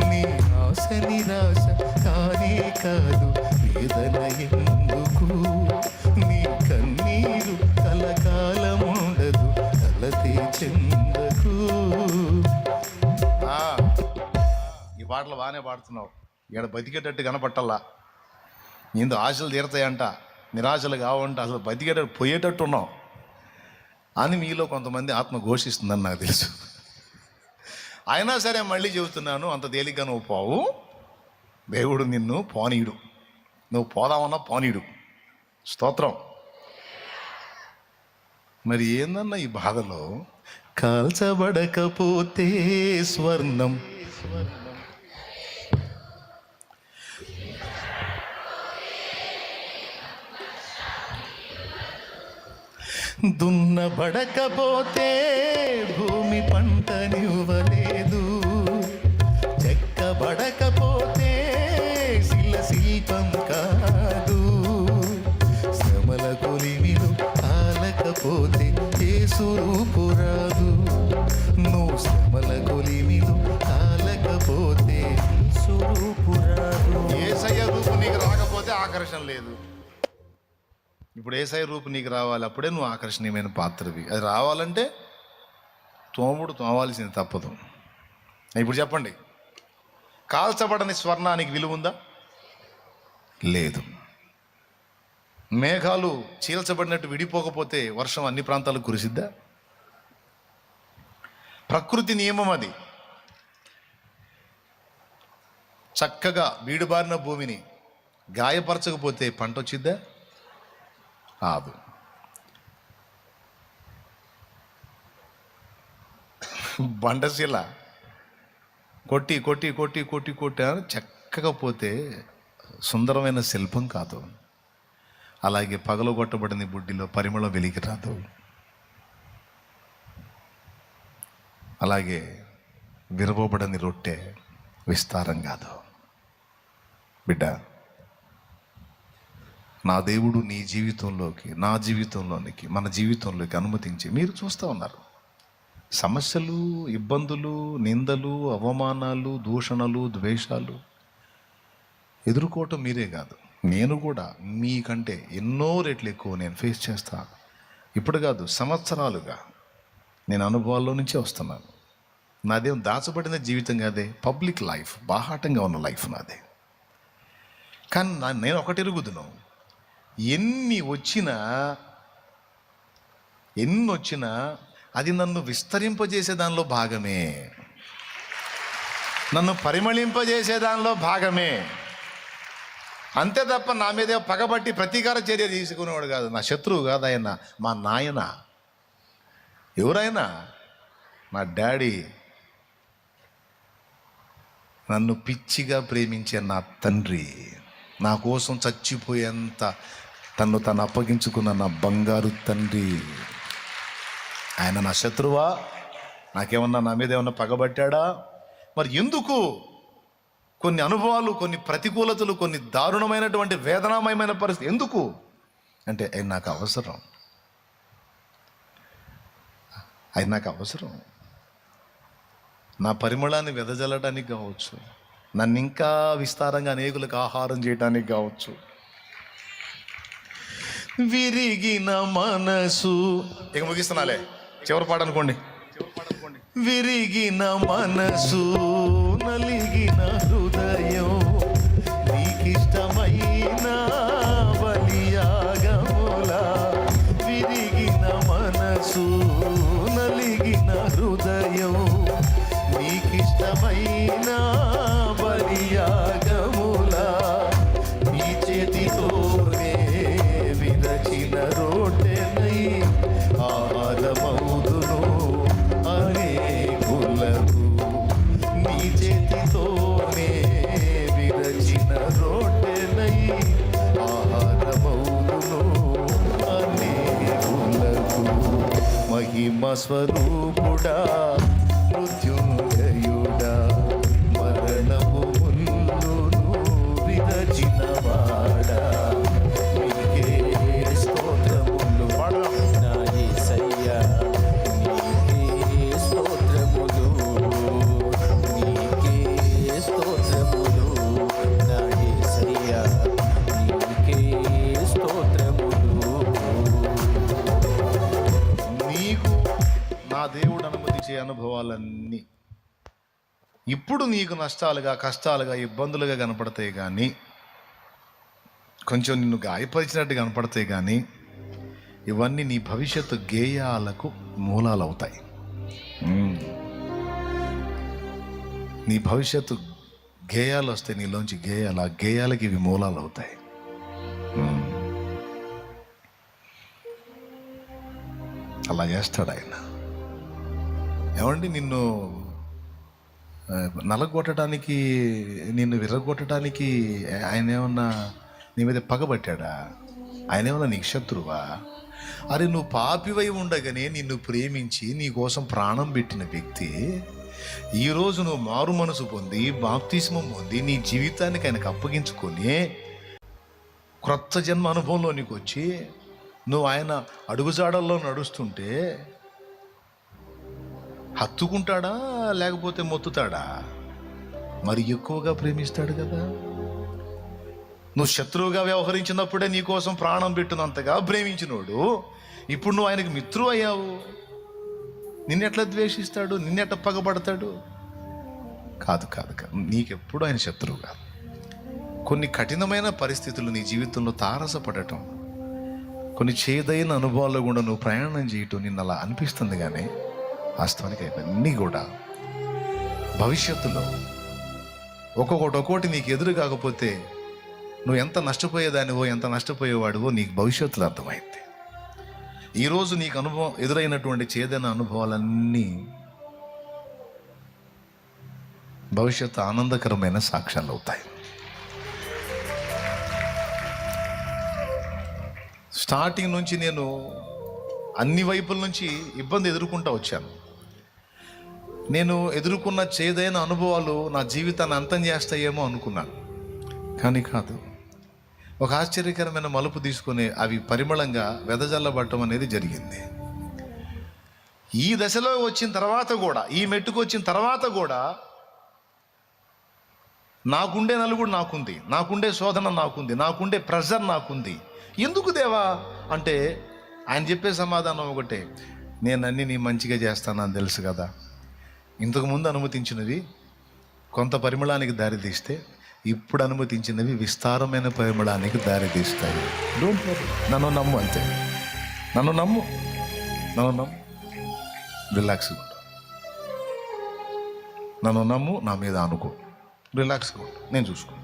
నీ ఆశ నిరాశ కానే కాదు, వేదన ఎందుకు? నీ కన్నీరు కలకాలముండదు, కలతే చెందకు. ఈ పాటలు బాగానే పాడుతున్నావు, ఇక్కడ బతికేటట్టు కనపట్టల్లా. ఏందో ఆశలు తీరతాయంట, నిరాశలు కావంట, అసలు బతికేటట్టు పోయేటట్టు ఉన్నావు అని మీలో కొంతమంది ఆత్మ ఘోషిస్తుందని నాకు తెలుసు. అయినా సరే మళ్ళీ చెబుతున్నాను, అంత తేలిగ్గా నువ్వు పోవు. దేవుడు నిన్ను పోనీయుడు, నువ్వు పోదామన్నా పోనీయుడు. స్తోత్రం. మరి ఏందన్నా ఈ బాధలో? కాల్చబడకపోతే స్వర్ణం, దున్నబడకపోతే భూమి పంటనివ్వలేదు, చెక్కబడకపోతే శిల్పం కాదు, శ్రమల కొలిమిలు కాలకపోతే యేసు రూపు రాదు. నువ్వు శ్రమల కొలిమిలు కాలకపోతే స్వరూపు రాదు. యేసయ్య రూపు నీకు రాకపోతే ఆకర్షణ లేదు. ఇప్పుడు యేసయ్య రూపు నీకు రావాలి, అప్పుడే నువ్వు ఆకర్షణీయమైన పాత్రవి. అది రావాలంటే తోమాల్సింది తప్పదు. ఇప్పుడు చెప్పండి, కాల్చబడని స్వర్ణానికి విలువ ఉందా? లేదు. మేఘాలు చీల్చబడినట్టు విడిపోకపోతే వర్షం అన్ని ప్రాంతాలకు కురిసిద్దా? ప్రకృతి నియమం అది. చక్కగా బీడుబారిన భూమిని గాయపరచకపోతే పంట వచ్చిద్దా? రాదు. బండశిల కొట్టి కొట్టి కొట్టి కొట్టి కొట్టి చక్కగా పోతే సుందరమైన శిల్పం కాదు. అలాగే పగలగొట్టబడిన బుడ్డిలో పరిమళం వెలికి రాదు. అలాగే విరవబడని రొట్టె విస్తారం కాదు. బిడ్డ, నా దేవుడు నీ జీవితంలోకి, నా జీవితంలోనికి, మన జీవితంలోకి అనుమతించి మీరు చూస్తూ ఉన్నారు. సమస్యలు, ఇబ్బందులు, నిందలు, అవమానాలు, దూషణలు, ద్వేషాలు ఎదుర్కోవటం మీరే కాదు, నేను కూడా మీకంటే ఎన్నో రెట్లు ఎక్కువ నేను ఫేస్ చేస్తాను. ఇప్పుడు కాదు, సంవత్సరాలుగా నేను అనుభవాల్లో నుంచే వస్తున్నాను. నాదేం దాచబడిన జీవితం కాదే, పబ్లిక్ లైఫ్, బాహాటంగా ఉన్న లైఫ్ నాదే. కానీ నేను ఒకటి ఎరుగుదును, ఎన్ని వచ్చినా అది నన్ను విస్తరింపజేసే దానిలో భాగమే, నన్ను పరిమళింపజేసే దానిలో భాగమే. అంతే తప్ప నా మీద పగబట్టి ప్రతీకార చర్య తీసుకునేవాడు కాదు. నా శత్రువు కాదు ఆయన, మా నాయన. ఎవరైనా నా డాడీ, నన్ను పిచ్చిగా ప్రేమించే నా తండ్రి, నా కోసం చచ్చిపోయేంత తను అప్పగించుకున్న నా బంగారు తండ్రి. ఆయన నా శత్రువా? నాకేమన్నా, నా మీద ఏమన్నా పగబట్టాడా? మరి ఎందుకు కొన్ని అనుభవాలు, కొన్ని ప్రతికూలతలు, కొన్ని దారుణమైనటువంటి వేదనామయమైన పరిస్థితి ఎందుకు అంటే ఆయన నాకు అవసరం. ఆయన నాకు అవసరం. నా పరిమళాన్ని వెదజల్లడానికి కావచ్చు, నన్ను ఇంకా విస్తారంగా అనేకులకు ఆహారం చేయడానికి కావచ్చు. విరిగిన మనసు, ఇక ముగిస్తున్నాలే, చివరి పాట అనుకోండి. విరిగిన మనసు, నలిగిన హృదయం, నీకిష్టమైన బలియాగములా. విరిగిన మనసు, నలిగిన హృదయం, నీకిష్టమైన బలియాగములా. నీ చేతితోనే విరచిన రోటెనై ఆహారమౌదును అనేకులకు. నీ చేతితోనే విరచిన రోటెనై ఆహారమౌదును అనేకులకు. మహిమ స్వరూపుడా, మృత్యుంజయుడా, మరణము ముల్లును విరచినవాడా, నీకే స్తోత్రములు. నా యేసయ్యా, నీకే స్తోత్రములు, నీకే ఇప్పుడు నీకు నష్టాలుగా, కష్టాలుగా, ఇబ్బందులుగా కనపడతాయి కానీ, కొంచెం నిన్ను గాయపరిచినట్టు కనపడతాయి కానీ, ఇవన్నీ నీ భవిష్యత్తు గేయాలకు మూలాలు అవుతాయి. నీ భవిష్యత్తు గేయాలు వస్తాయి, నీలోంచి గేయాలు, ఆ గేయాలకి ఇవి మూలాలు అవుతాయి. అలా చేస్తాడు ఆయన. ఏమండి, నిన్ను నలగొట్టడానికి, నిన్ను విరగొట్టడానికి ఆయన ఏమన్నా నీ మీద పగబట్టాడా? ఆయన ఏమన్నా నీకు శత్రువా? అరే, నువ్వు పాపివై ఉండగానే నిన్ను ప్రేమించి నీ కోసం ప్రాణం పెట్టిన వ్యక్తి ఈరోజు నువ్వు మారు మనసు పొంది, బాప్తిస్మం పొంది, నీ జీవితానికి ఆయనకు అప్పగించుకొని క్రొత్త జన్మ అనుభవంలోనికి వచ్చి నువ్వు ఆయన అడుగుజాడల్లో నడుస్తుంటే హత్తుకుంటాడా లేకపోతే మొత్తుతాడా? మరి ఎక్కువగా ప్రేమిస్తాడు కదా. నువ్వు శత్రువుగా వ్యవహరించినప్పుడే నీ కోసం ప్రాణం పెట్టినంతగా ప్రేమించినోడు ఇప్పుడు నువ్వు ఆయనకు మిత్రువు అయ్యావు. నిన్నెట్లా ద్వేషిస్తాడు? నిన్నెట్లా పగబడతాడు? కాదు కాదు కాదు, నీకెప్పుడు ఆయన శత్రువు కాదు. కొన్ని కఠినమైన పరిస్థితులు నీ జీవితంలో తారసపడటం, కొన్ని చేదైన అనుభవాల్లో కూడా నువ్వు ప్రయాణం చేయటం నిన్ను అలా అనిపిస్తుంది. కానీ వాస్తవానికి అవన్నీ కూడా భవిష్యత్తులో ఒక్కొక్కటి నీకు ఎదురు కాకపోతే నువ్వు ఎంత నష్టపోయేదానివో, ఎంత నష్టపోయేవాడివో నీకు భవిష్యత్తులో అర్థమైంది. ఈరోజు నీకు అనుభవం ఎదురైనటువంటి చేదైన అనుభవాలన్నీ భవిష్యత్తు ఆనందకరమైన సాక్ష్యాలు అవుతాయి. స్టార్టింగ్ నుంచి నేను అన్ని వైపుల నుంచి ఇబ్బంది ఎదుర్కొంటూ వచ్చాను. నేను ఎదుర్కొన్న చేదైన అనుభవాలు నా జీవితాన్ని అంతం చేస్తాయేమో అనుకున్నాను, కానీ కాదు. ఒక ఆశ్చర్యకరమైన మలుపు తీసుకుని అవి పరిమళంగా వెదజల్లబడటం అనేది జరిగింది. ఈ దశలో వచ్చిన తర్వాత కూడా, ఈ మెట్టుకు వచ్చిన తర్వాత కూడా నాకుండే నలుగుడు నాకుంది, నాకుండే శోధన నాకుంది, నాకుండే ప్రెషర్ నాకుంది. ఎందుకు దేవా అంటే ఆయన చెప్పే సమాధానం ఒకటే, నేను అన్నీ నీ మంచిగా చేస్తానని తెలుసు కదా. ఇంతకుముందు అనుమతించినవి కొంత పరిమళానికి దారితీస్తే ఇప్పుడు అనుమతించినవి విస్తారమైన పరిమళానికి దారితీస్తాయి. డోంట్ వరీ, నన్ను నమ్ము, అంతే. నన్ను నమ్ము, రిలాక్స్గా ఉండు. నన్ను నమ్ము, నా మీద అనుకో, రిలాక్స్గా ఉండు, నేను చూసుకుంటాను.